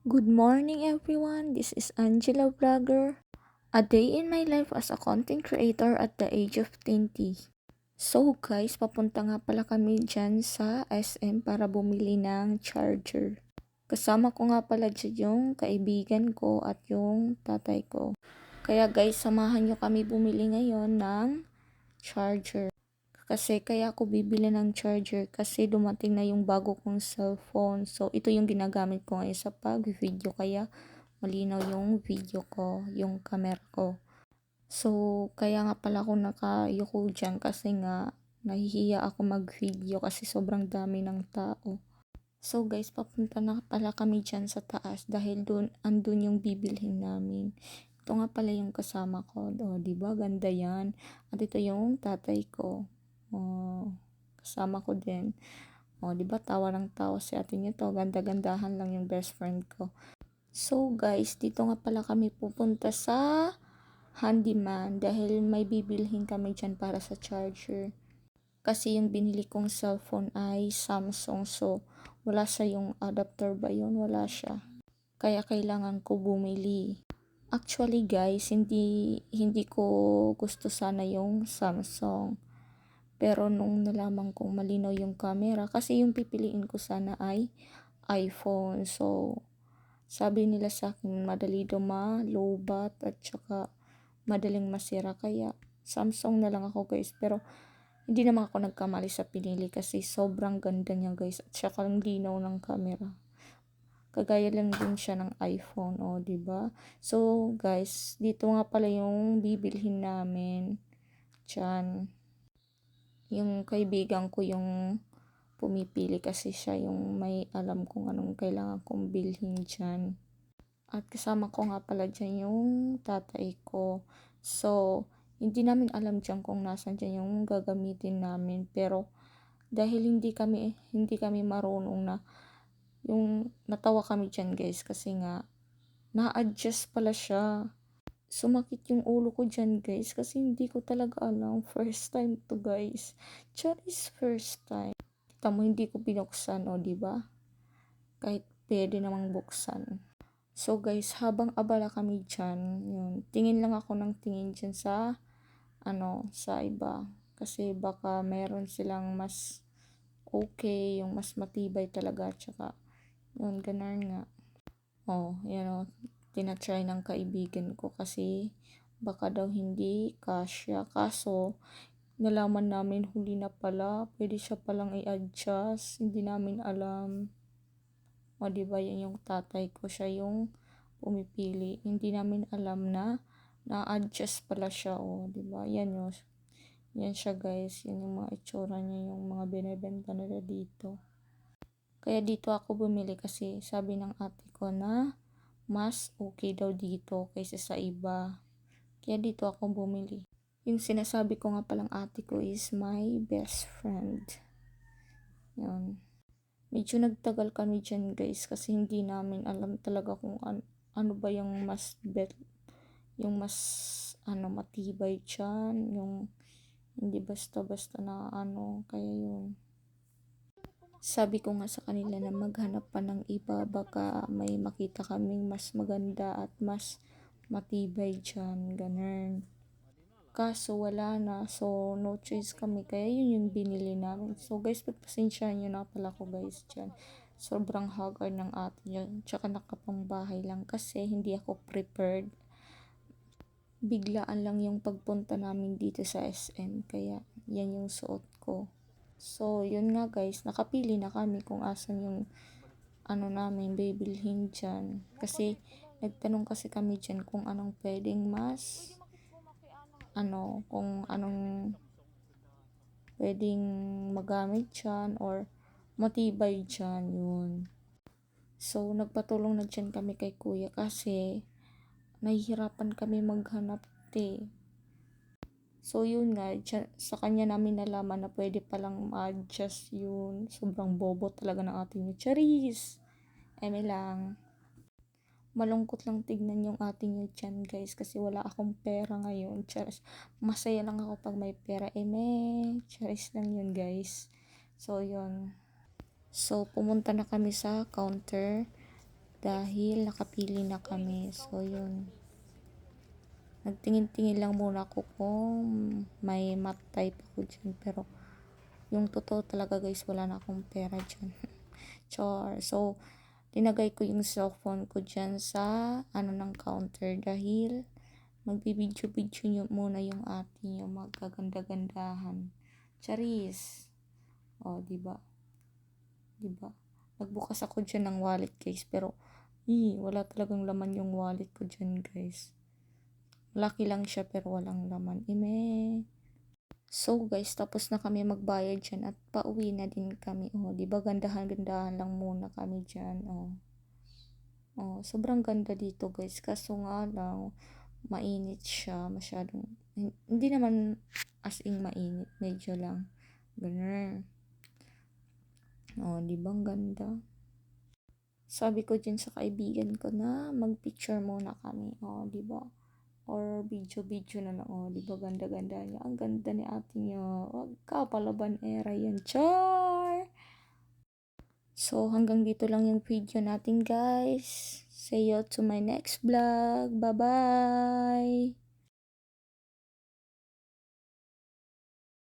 Good morning everyone, this is Angela Vlogger. A day in my life as a content creator at the age of 20. So guys, papunta nga pala kami dyan sa SM para bumili ng charger. Kasama ko nga pala dyan yung kaibigan ko at yung tatay ko. Kaya guys, samahan nyo kami bumili ngayon ng charger. Kasi kaya ako bibili ng charger kasi dumating na yung bago kong cellphone. So, ito yung ginagamit ko ngayon sa pag-video kaya malinaw yung video ko, yung camera ko. So, kaya nga pala ako nakayuko dyan kasi nga nahihiya ako mag-video kasi sobrang dami ng tao. So guys, papunta na pala kami dyan sa taas dahil andun yung bibilhin namin. Ito nga pala yung kasama ko. O, diba? Ganda yan. At ito yung tatay ko. O, kasama ko din. O, diba? Tawa ng tawa si ate niya to. Ganda-gandahan lang yung best friend ko. So guys, dito nga pala kami pupunta sa handyman dahil may bibilhin kami dyan para sa charger. Kasi yung binili kong cellphone ay Samsung, so wala siya yung adapter ba yun? Wala siya. Kaya kailangan ko bumili. Actually guys, hindi ko gusto sana yung Samsung. Pero nung nalaman kong malinaw yung camera, kasi yung pipiliin ko sana ay iPhone. So, sabi nila sa akin, madali daw ma-lowbat at saka madaling masira. Kaya, Samsung na lang ako guys. Pero, hindi naman ako nagkamali sa pinili kasi sobrang ganda niya guys. At saka ang linaw ng camera. Kagaya lang din siya ng iPhone, oh, 'di ba? So, guys, dito nga pala yung bibilhin namin. Diyan. Yung kaibigan ko yung pumipili kasi siya yung may alam kung anong kailangan kong bilhin diyan. At kasama ko nga pala dyan yung tatay ko. So, hindi namin alam dyan kung nasan dyan yung gagamitin namin. Pero, dahil hindi kami marunong na, yung natawa kami dyan guys kasi nga, na-adjust pala siya. Sumakit yung ulo ko dyan guys kasi hindi ko talaga alam. First time to guys. Charis first time. Kita mo hindi ko binuksan o diba? Kahit pwede namang buksan. So guys, habang abala kami dyan, yun, tingin lang ako ng tingin dyan sa iba. Kasi baka meron silang mas okay, yung mas matibay talaga, tsaka, yun, ganun nga. Oh, yan o, tinatry ng kaibigan ko kasi baka daw hindi kasya. Kaso, nalaman namin huli na pala, pwede siya palang i-adjust, hindi namin alam. O, diba, yan yung tatay ko, siya yung pumipili. Hindi namin alam na na-adjust pala siya, o, diba? Yan yun. Yan siya, guys. Yan yung mga itsura niya, yung mga binibenta nila dito. Kaya dito ako bumili kasi sabi ng ate ko na mas okay daw dito kaysa sa iba. Kaya dito ako bumili. Yung sinasabi ko nga palang ate ko is my best friend. Yun. Medyo nagtagal kami dyan guys kasi hindi namin alam talaga kung ano ba yung yung mas matibay dyan, yung hindi basta-basta na kaya yun. Sabi ko nga sa kanila na maghanap pa ng iba, baka may makita kaming mas maganda at mas matibay dyan, ganun. Kaso wala na, so no choice kami, kaya yun yung binili namin. So guys, pagpasensyahan nyo na pala ko guys dyan. Sobrang haggard ng ate nyo, tsaka nakapangbahay lang kasi hindi ako prepared. Biglaan lang yung pagpunta namin dito sa SM, kaya yan yung suot ko. So yun nga guys, nakapili na kami kung asan yung namin bibilhin dyan. Kasi nagtanong kasi kami dyan kung anong pwedeng mas kung anong pwedeng magamit dyan or matibay dyan, yun. So, nagpatulong na dyan kami kay kuya kasi nahihirapan kami maghanap So, yun nga, dyan, sa kanya namin nalaman na pwede palang ma-adjust yun. Sobrang bobo talaga ng ating charis. Eme lang. Malungkot lang tignan yung ating nyo dyan guys kasi wala akong pera ngayon. Charis. Masaya lang ako pag may pera. Charis lang yun guys. So yun. So pumunta na kami sa counter. dahil nakapili na kami. So, yun. Nagtingin-tingin lang muna ako kung may matte type ako dyan. Pero, yung totoo talaga guys, wala na akong pera dyan. Char. So, linagay ko yung cellphone ko dyan sa ng counter dahil magbibidyo-video nyo muna yung ating yung magkaganda-gandahan. Charis. O, diba? Diba? Nagbukas ako dyan ng wallet guys, pero wala talagang laman yung wallet ko dyan guys. Lucky lang siya pero walang laman. So guys, tapos na kami magbayad dyan at pauwi na din kami. O, diba gandahan-gandahan lang muna kami dyan. O, sobrang ganda dito guys. Kaso nga lang, mainit siya. Masyadong, hindi naman as in mainit. Medyo lang. Ganun. O, diba ang ganda? Sabi ko dyan sa kaibigan ko na mag-picture muna kami. O, diba? Or video-video na lang. O, diba ganda-ganda niya? Ang ganda ni ate niya. Wag ka palaban era yan. Char! So, hanggang dito lang yung video natin guys. See you to my next vlog. Bye-bye!